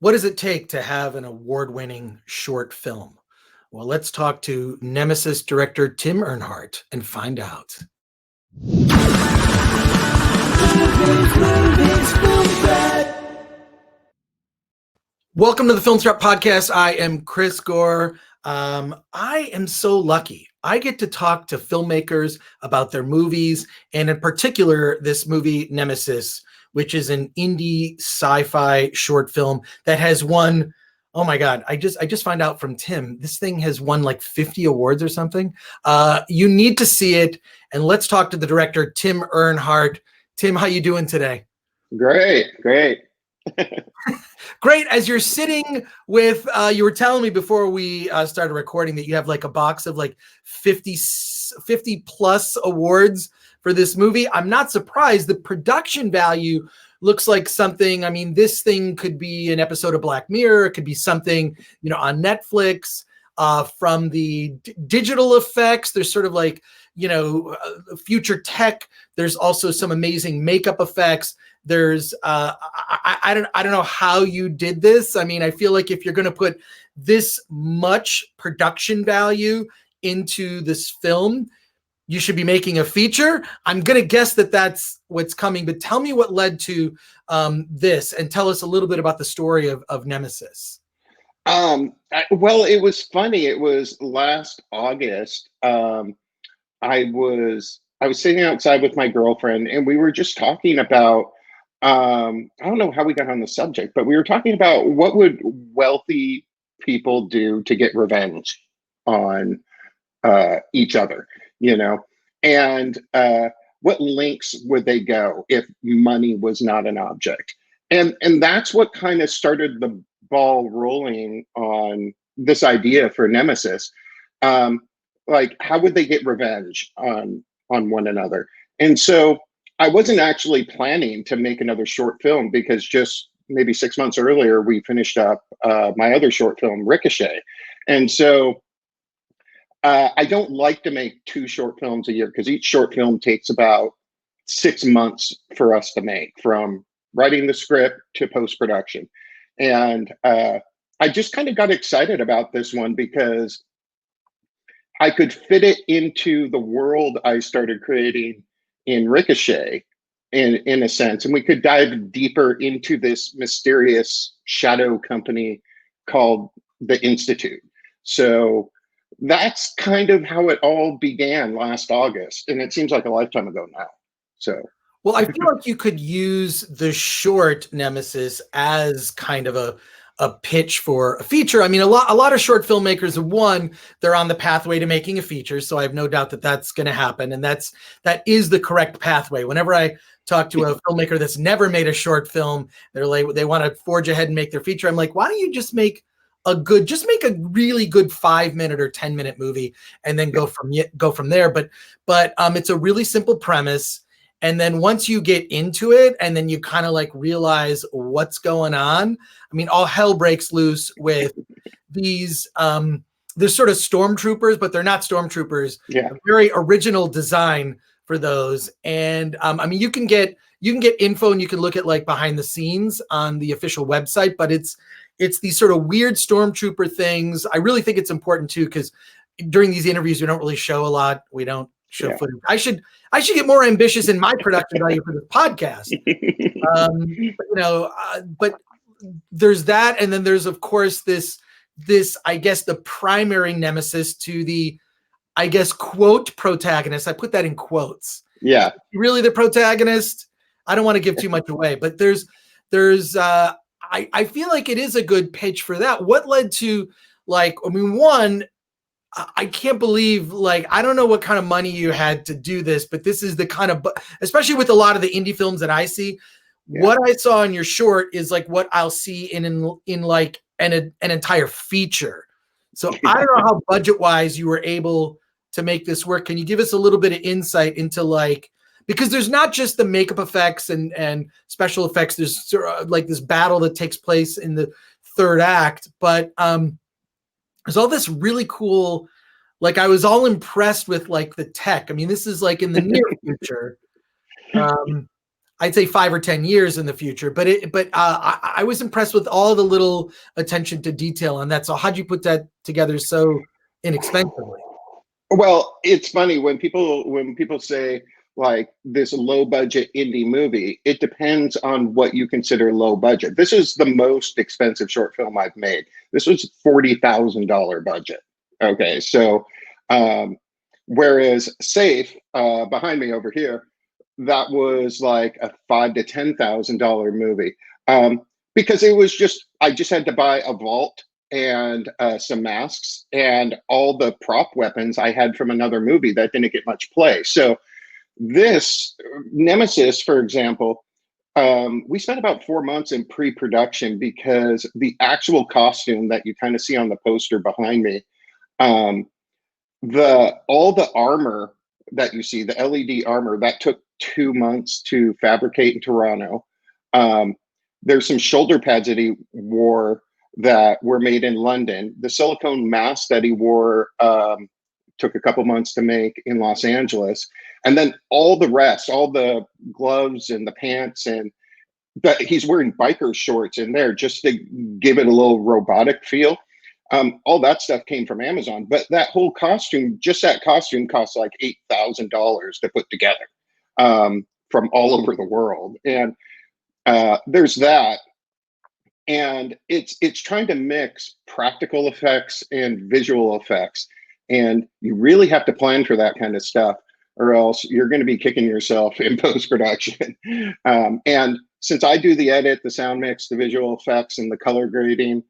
What does it take to have an award-winning short film? Well, let's talk to Nemesis director Tim Earnhart and find out. Welcome to the Filmstrap Podcast. I am Chris Gore. I am so lucky. I get to talk to filmmakers about their movies, and in particular, this movie, Nemesis, which is an indie sci-fi short film that has won, oh my God, I just found out from Tim, this thing has won like 50 awards or something. You need to see it, and let's talk to the director, Tim Earnhart. Tim, how you doing today? Great. Great. As you're sitting with, you were telling me before we started recording that you have like a box of like 50 plus awards for this movie. I'm not surprised. The production value looks like something, I mean, this thing could be an episode of Black Mirror. It could be something, on Netflix. From the digital effects, there's sort of like, future tech. There's also some amazing makeup effects. There's I don't know how you did this. I mean, I feel like if you're going to put this much production value into this film, you should be making a feature. I'm going to guess that that's what's coming, but tell me what led to this, and tell us a little bit about the story of Nemesis. Well, it was funny. It was last August. I was sitting outside with my girlfriend, and we were just talking about, I don't know how we got on the subject, but we were talking about what would wealthy people do to get revenge on each other, and what lengths would they go if money was not an object? And that's what kind of started the ball rolling on this idea for Nemesis. Like, how would they get revenge on one another? And so I wasn't actually planning to make another short film, because just maybe 6 months earlier, we finished up my other short film, Ricochet. And so I don't like to make 2 short films a year, because each short film takes about 6 months for us to make, from writing the script to post-production. And I just kind of got excited about this one because I could fit it into the world I started creating in Ricochet, in a sense, and we could dive deeper into this mysterious shadow company called the Institute. So that's kind of how it all began last August, and it seems like a lifetime ago now. So, well, I feel like you could use the short Nemesis as kind of a pitch for a feature. I mean, a lot of short filmmakers, one, they're on the pathway to making a feature. So I have no doubt that that's going to happen. And that is the correct pathway. Whenever I talk to a filmmaker that's never made a short film, they're like, they want to forge ahead and make their feature. I'm like, why don't you just make a really good 5-minute or 10-minute movie and then go from there. But it's a really simple premise. And then once you get into it and then you kind of like realize what's going on, I mean, all hell breaks loose with these, they're sort of stormtroopers, but they're not stormtroopers. Yeah. A very original design for those. And I mean, you can get info, and you can look at like behind the scenes on the official website, but it's these sort of weird stormtrooper things. I really think it's important too, because during these interviews, we don't really show a lot. We don't show footage. I should get more ambitious in my production value for this podcast. But there's that, and then there's of course this I guess the primary nemesis to the, I guess, quote protagonist. I put that in quotes. Yeah. Really, the protagonist. I don't want to give too much away, but there's I feel like it is a good pitch for that. What led to, like, I mean, one, I can't believe, like, I don't know what kind of money you had to do this, but this is the kind of, especially with a lot of the indie films that I see, what I saw in your short is like what I'll see in like an entire feature. So I don't know how budget-wise you were able to make this work. Can you give us a little bit of insight into, like, because there's not just the makeup effects and special effects. There's sort of like this battle that takes place in the third act, but there's all this really cool, like, I was all impressed with like the tech. I mean, this is like in the near future. I'd say 5 or 10 years in the future. But I was impressed with all the little attention to detail on that. So how'd you put that together so inexpensively? Well, it's funny when people say like this low budget indie movie, it depends on what you consider low budget. This is the most expensive short film I've made. This was $40,000 budget. Okay, so whereas Safe behind me over here, that was like a $5,000 to $10,000 movie, because it was just I just had to buy a vault and some masks and all the prop weapons I had from another movie that didn't get much play. So this Nemesis, for example, we spent about 4 months in pre-production because the actual costume that you kind of see on the poster behind me, all the armor that you see, the LED armor, that took 2 months to fabricate in Toronto. There's some shoulder pads that he wore that were made in London. The silicone mask that he wore took a couple months to make in Los Angeles. And then all the rest, all the gloves and the pants, and but he's wearing biker shorts in there just to give it a little robotic feel. All that stuff came from Amazon, but that whole costume, just that costume costs like $8,000 to put together, from all over the world. And there's that. And it's trying to mix practical effects and visual effects. And you really have to plan for that kind of stuff, or else you're going to be kicking yourself in post-production. And since I do the edit, the sound mix, the visual effects, and the color grading,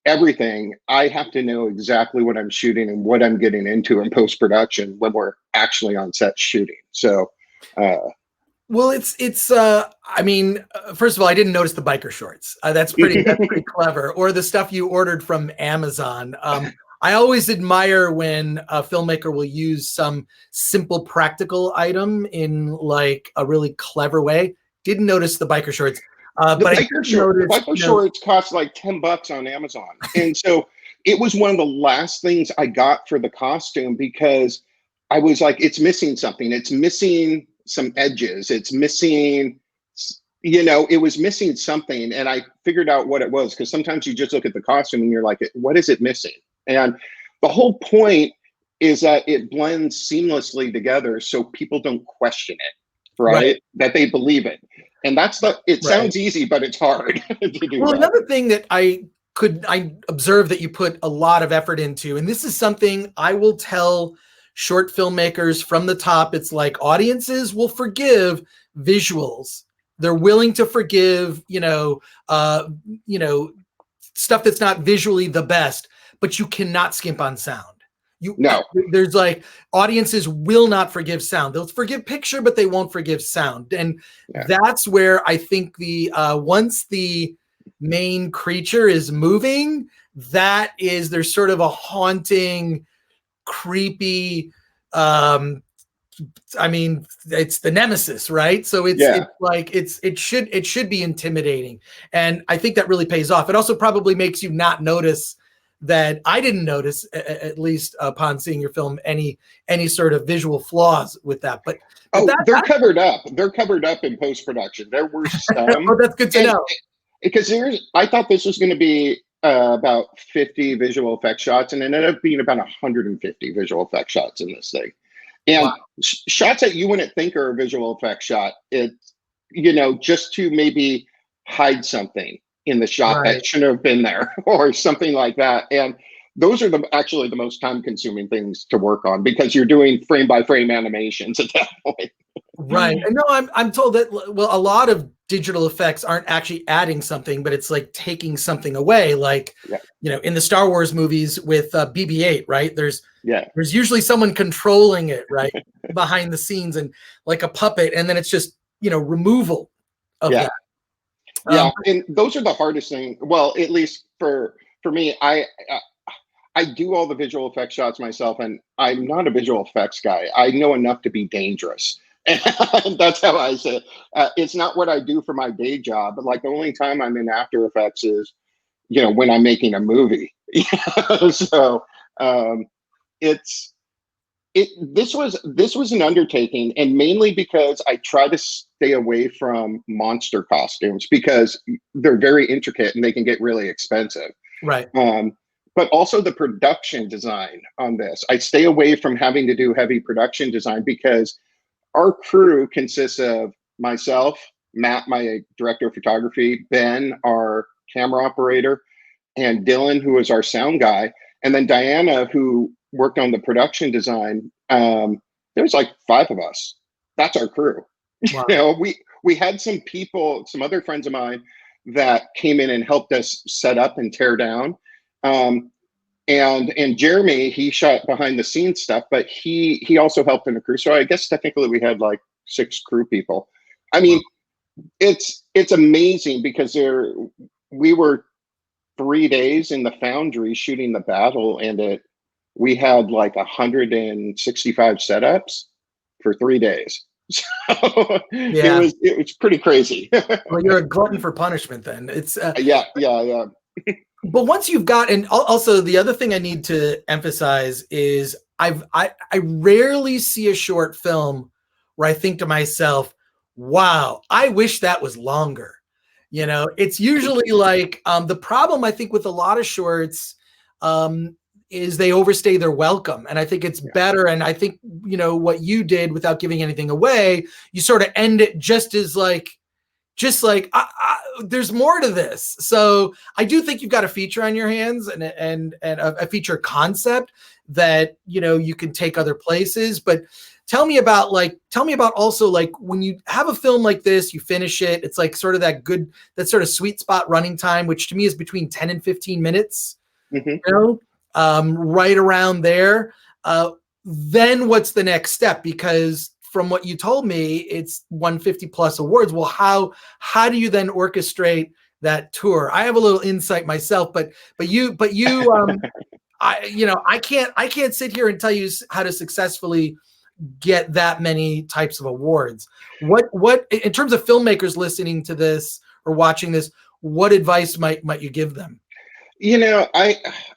everything, I have to know exactly what I'm shooting and what I'm getting into in post-production when we're actually on set shooting. So, well, I mean, first of all, I didn't notice the biker shorts. That's pretty clever. Or the stuff you ordered from Amazon. I always admire when a filmmaker will use some simple practical item in like a really clever way. Didn't notice the biker shorts. But biker shorts cost like $10 on Amazon. And so it was one of the last things I got for the costume, because I was like, it's missing something. It's missing some edges. It's missing, it was missing something. And I figured out what it was, because sometimes you just look at the costume and you're like, what is it missing? And the whole point is that it blends seamlessly together so people don't question it, right? That they believe it. And it sounds easy, but it's hard to do. Well, another thing that I observed that you put a lot of effort into, and this is something I will tell short filmmakers from the top, it's like audiences will forgive visuals. They're willing to forgive, stuff that's not visually the best, but you cannot skimp on sound. There's like audiences will not forgive sound. They'll forgive picture, but they won't forgive sound. And that's where I think once the main creature is moving, there's sort of a haunting, creepy, I mean, it's the nemesis, right? So it should be intimidating. And I think that really pays off. It also probably makes you not notice that I didn't notice, at least upon seeing your film, any sort of visual flaws with that. But they're covered up. They're covered up in post-production. There were some. Oh, that's good to know. Because I thought this was going to be about 50 visual effects shots, and it ended up being about 150 visual effects shots in this thing. And shots that you wouldn't think are a visual effects shot, just to maybe hide something in the shot that shouldn't have been there or something like that. And those are actually the most time-consuming things to work on, because you're doing frame-by-frame animations at that point. Right. And no, I'm told that, well, a lot of digital effects aren't actually adding something, but it's like taking something away. Like, in the Star Wars movies with BB-8, right? There's usually someone controlling it, right, behind the scenes, and like a puppet, and then it's just, removal of that. And those are the hardest thing. Well, at least for me, I do all the visual effects shots myself, and I'm not a visual effects guy. I know enough to be dangerous. And that's how I say it. It's not what I do for my day job, but like the only time I'm in After Effects is, when I'm making a movie. So it's This was an undertaking, and mainly because I try to stay away from monster costumes because they're very intricate and they can get really expensive. Right. But also the production design on this. I stay away from having to do heavy production design because our crew consists of myself, Matt, my director of photography, Ben, our camera operator, and Dylan, who is our sound guy, and then Diana, who worked on the production design. There's like 5 of us. That's our crew. Wow. You know, we had some people, some other friends of mine that came in and helped us set up and tear down. And Jeremy, he shot behind the scenes stuff, but he also helped in the crew. So I guess technically we had like 6 crew people. I mean, it's amazing because we were 3 days in the foundry shooting the battle, and we had like 165 setups for 3 days. So Yeah. it was pretty crazy. Well, you're a glutton for punishment then. It's Yeah. but once you've got, and also the other thing I need to emphasize is I rarely see a short film where I think to myself, wow, I wish that was longer. You know, it's usually like the problem I think with a lot of shorts is they overstay their welcome. And I think it's better. And I think, you know, what you did without giving anything away, you sort of end it just like there's more to this. So I do think you've got a feature on your hands and a feature concept that, you know, you can take other places. But tell me about also like when you have a film like this, you finish it, it's like sort of that sort of sweet spot running time, which to me is between 10 and 15 minutes, you know, right around there. Then what's the next step? Because from what you told me, it's 150 plus awards. Well, how do you then orchestrate that tour? I have a little insight myself, but you, I can't sit here and tell you how to successfully get that many types of awards. What in terms of filmmakers listening to this or watching this, what advice might you give them? You know,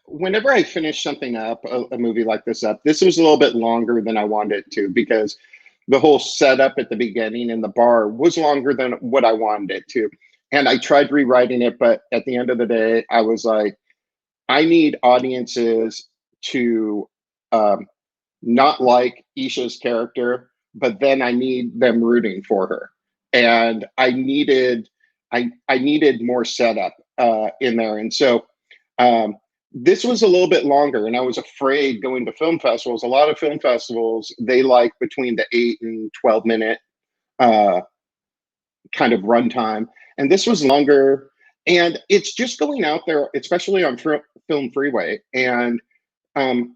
whenever I finish something up, a movie like this up, this was a little bit longer than I wanted it to because the whole setup at the beginning in the bar was longer than what I wanted it to. And I tried rewriting it, but at the end of the day, I was like, I need audiences to not like Isha's character, but then I need them rooting for her. And I needed more setup in there. And so this was a little bit longer, and I was afraid going to film festivals. A lot of film festivals, they like between the 8 and 12 minute kind of runtime. And this was longer. And it's just going out there, especially on Film Freeway, and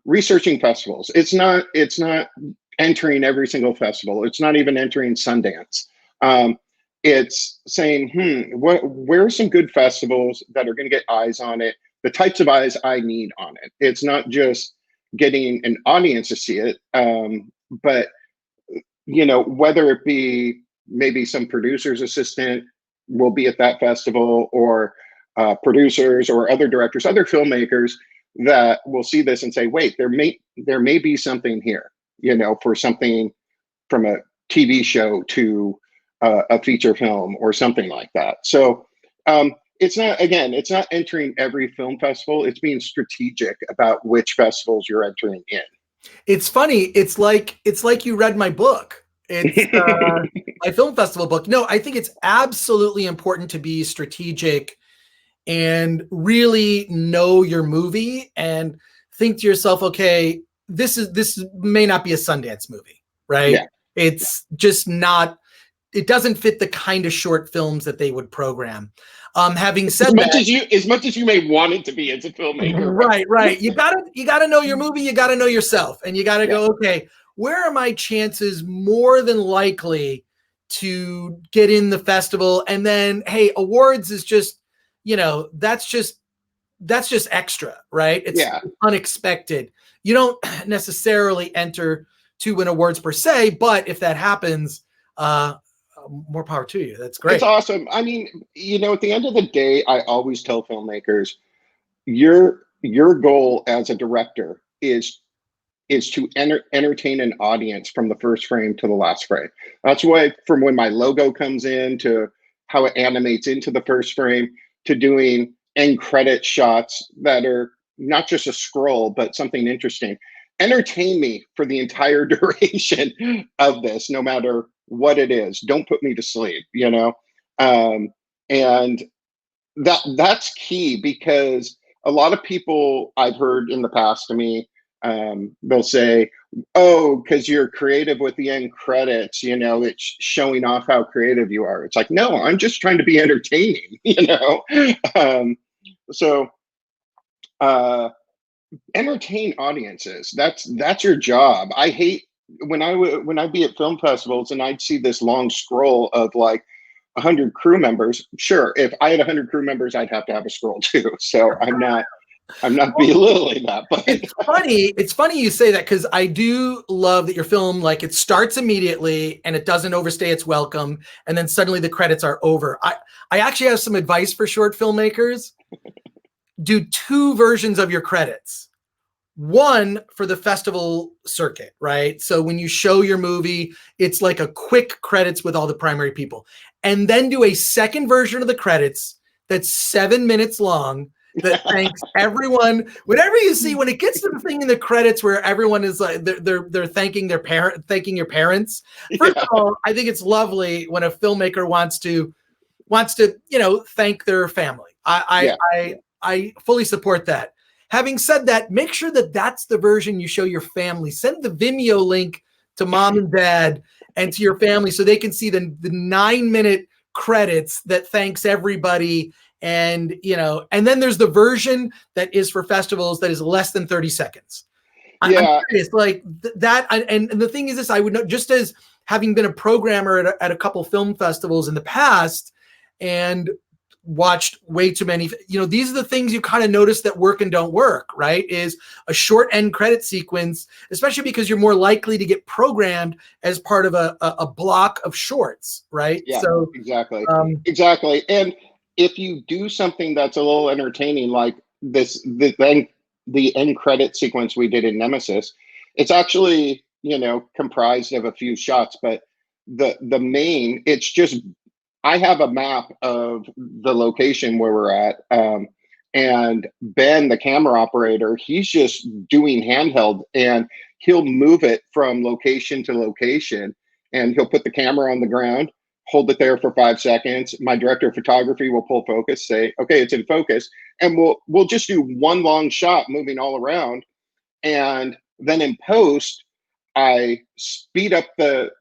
researching festivals. It's not entering every single festival. It's not even entering Sundance. It's saying, where are some good festivals that are going to get eyes on it? The types of eyes I need on it. It's not just getting an audience to see it, but you know, whether it be maybe some producer's assistant will be at that festival, or producers or other directors, other filmmakers that will see this and say, wait, there may be something here, you know, for something from a TV show to a feature film or something like that. So it's not entering every film festival. It's being strategic about which festivals you're entering in. It's funny. It's like you read my book. It's my film festival book. No, I think it's absolutely important to be strategic and really know your movie and think to yourself, okay, this may not be a Sundance movie, right? Yeah. It's just not, it doesn't fit the kind of short films that they would program. Having said as much as you may want it to be as a filmmaker. Right. You gotta know your movie, you gotta know yourself, and you gotta go, okay, where are my chances more than likely to get in the festival? And then, hey, awards is just, you know, that's just extra, right? It's unexpected. You don't necessarily enter to win awards per se, but if that happens, more power to you. That's great. It's awesome. I mean, you know, at the end of the day, I always tell filmmakers, your goal as a director is is to entertain an audience from the first frame to the last frame. That's why, from when my logo comes in to how it animates into the first frame to doing end credit shots that are not just a scroll, but something interesting. Entertain me for the entire duration of this, no matter what it is. Don't put me to sleep, you know? And that's key, because a lot of people I've heard in the past to me, they'll say, oh, because you're creative with the end credits, you know, it's showing off how creative you are. It's like, no, I'm just trying to be entertaining, you know? So entertain audiences. That's your job. I hate when I'd be at film festivals and I'd see this long scroll of like 100 crew members. Sure, if I had 100 crew members, I'd have to have a scroll too. So I'm not belittling that, but it's funny you say that, because I do love that your film, like, it starts immediately and it doesn't overstay its welcome, and then suddenly the credits are over. I actually have some advice for short filmmakers. Do 2 versions of your credits. One for the festival circuit, right? So when you show your movie, it's like a quick credits with all the primary people. And then do a second version of the credits that's 7 minutes long, that thanks everyone. Whenever you see, when it gets to the thing in the credits where everyone is like, they're thanking their thanking your parents. First of all, I think it's lovely when a filmmaker wants to, you know, thank their family. I fully support that. Having said that, make sure that that's the version you show your family. Send the Vimeo link to mom and dad and to your family so they can see the 9-minute credits that thanks everybody. And, you know, and then there's the version that is for festivals that is less than 30 seconds. Yeah. I'm curious, like that. And the thing is this, I would know, just as having been a programmer at a couple film festivals in the past and watched way too many, you know, these are the things you kind of notice that work and don't work, right? Is a short end credit sequence, especially because you're more likely to get programmed as part of a block of shorts, right? Yeah, so exactly. And if you do something that's a little entertaining, like the end credit sequence we did in Nemesis, it's actually, you know, comprised of a few shots, but the main, it's just, I have a map of the location where we're at, and Ben, the camera operator, he's just doing handheld, and he'll move it from location to location, and he'll put the camera on the ground, hold it there for 5 seconds. My director of photography will pull focus, say, okay, it's in focus, and we'll just do one long shot moving all around, and then in post, I speed up the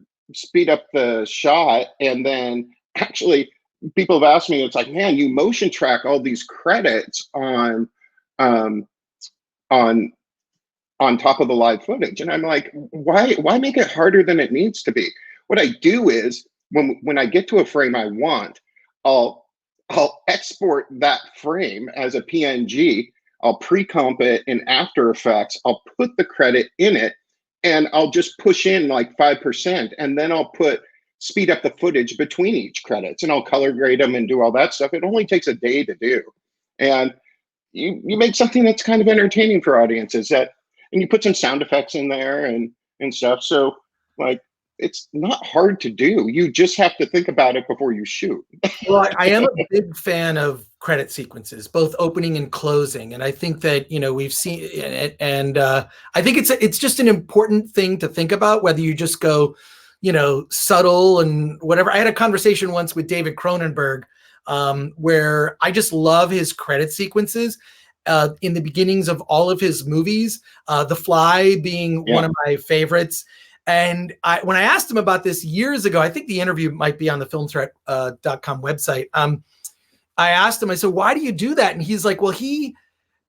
shot, and then actually people have asked me, it's like, man, you motion track all these credits on top of the live footage, and I'm like, why make it harder than it needs to be? What I do is when I get to a frame I want, I'll export that frame as a PNG, I'll pre-comp it in After Effects, I'll put the credit in it, and I'll just push in like 5%, and then I'll speed up the footage between each credits, and I'll color grade them and do all that stuff. It only takes a day to do. And you make something that's kind of entertaining for audiences, and you put some sound effects in there and stuff. So like, it's not hard to do. You just have to think about it before you shoot. Well, I am a big fan of credit sequences, both opening and closing. And I think that, you know, we've seen it, and I think it's just an important thing to think about, whether you just go, you know, subtle and whatever. I had a conversation once with David Cronenberg, where I just love his credit sequences in the beginnings of all of his movies, The Fly being one of my favorites. And when I asked him about this years ago, I think the interview might be on the filmthreat.com website. I asked him, I said, why do you do that? And he's like, well, he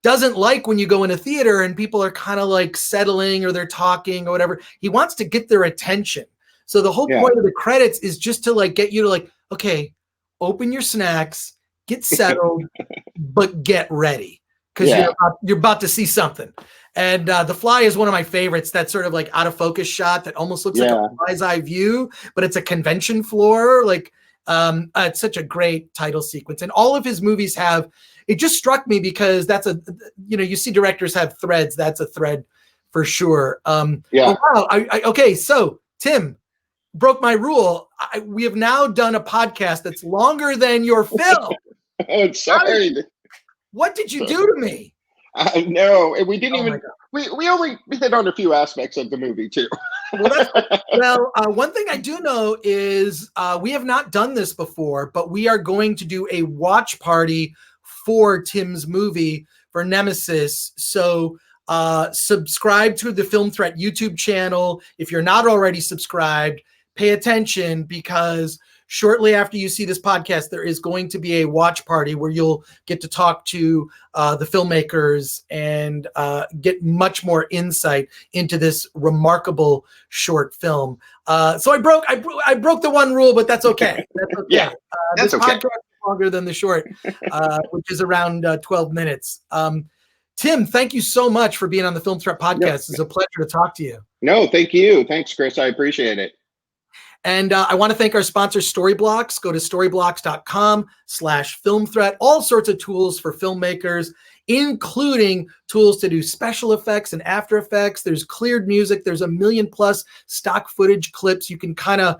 doesn't like when you go in a theater and people are kind of like settling or they're talking or whatever. He wants to get their attention. So the whole point of the credits is just to like get you to like, okay, open your snacks, get settled, but get ready, because you're about to see something. And The Fly is one of my favorites. That sort of like out of focus shot that almost looks like a fly's eye view, but it's a convention floor. Like it's such a great title sequence, and all of his movies have. It just struck me because that's you see directors have threads. That's a thread for sure. Yeah. But wow. Okay. So Tim, broke my rule. We have now done a podcast that's longer than your film. Oh, sorry. What did you do to me? No, and we didn't Oh my even. God. We only hit on a few aspects of the movie too. One thing I do know is we have not done this before, but we are going to do a watch party for Tim's movie for Nemesis. So subscribe to the Film Threat YouTube channel. If you're not already subscribed, pay attention, because shortly after you see this podcast, there is going to be a watch party where you'll get to talk to the filmmakers and get much more insight into this remarkable short film. So I broke the one rule, but that's okay. That's okay. Yeah, that's this okay. podcast is longer than the short, which is around 12 minutes. Tim, thank you so much for being on the Film Threat podcast. It's a pleasure to talk to you. No, thank you. Thanks, Chris. I appreciate it. And I want to thank our sponsor, Storyblocks. Go to storyblocks.com/film threat. All sorts of tools for filmmakers, including tools to do special effects and After Effects. There's cleared music. There's 1 million+ stock footage clips. You can kind of,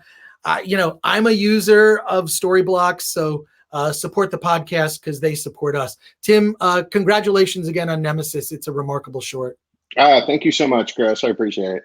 I'm a user of Storyblocks, so support the podcast because they support us. Tim, congratulations again on Nemesis. It's a remarkable short. Thank you so much, Chris. I appreciate it.